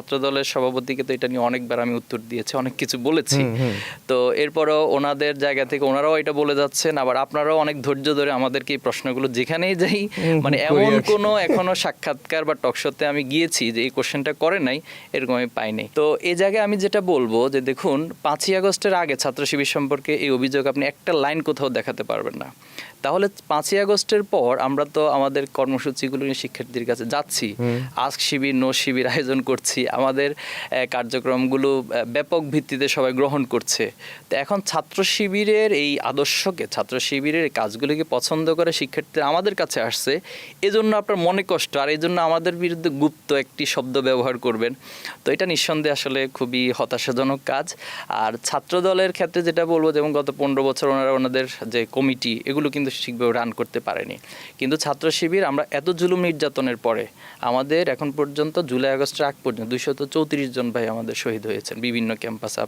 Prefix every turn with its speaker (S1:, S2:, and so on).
S1: ছাত্রদলের সভাপতিকে তো এটা নিয়ে অনেকবার আমি উত্তর দিয়েছি, অনেক কিছু বলেছি। তো এরপরও ওনাদের জায়গা থেকে ওনারাও এটা বলে যাচ্ছেন, আবার আপনারাও অনেক ধৈর্য ধরে আমাদেরকে এই প্রশ্নগুলো যেখানেই যাই, মানে এমন কোনো এখনো সাক্ষাৎকার বা টকশোতে আমি গিয়েছি যে এই কোশ্চেনটা করে নাই এরকম আমি পাইনি। তো এই জায়গায় আমি যেটা বলবো যে দেখুন, 5ই আগস্টের আগে ছাত্র শিবির সম্পর্কে এই অভিযোগ আপনি একটা লাইন কোথাও দেখাতে পারবেন না। তাহলে 5ই আগস্টের পর আমরা তো আমাদের কর্মসূচিগুলো নিয়ে শিক্ষার্থীদের কাছে যাচ্ছি, আজক শিবির, নো শিবির আয়োজন করছি, আমাদের কার্যক্রমগুলো ব্যাপক ভিত্তিতে সবাই গ্রহণ করছে। তো এখন ছাত্র শিবিরের এই আদর্শকে, ছাত্র শিবিরের এই কাজগুলিকে পছন্দ করে শিক্ষার্থীরা আমাদের কাছে আসছে, এজন্য আপনার মনে কষ্ট, আর এই জন্য আমাদের বিরুদ্ধে গুপ্ত একটি শব্দ ব্যবহার করবেন। তো এটা নিঃসন্দেহে আসলে খুবই হতাশাজনক কাজ। আর ছাত্র দলের ক্ষেত্রে যেটা বলবো, যেমন গত 15 বছর ওনারা ওনাদের যে কমিটি, এগুলো কিন্তু ঠিকভাবে রান করতে পারেনি। কিন্তু ছাত্র শিবির আমরা এত জুলুম নির্যাতনের পরে আমাদের এখন পর্যন্ত জুলাই আগস্টের আগ পর্যন্ত 234 জন ভাই আমাদের শহীদ হয়েছেন বিভিন্ন ক্যাম্পাসে।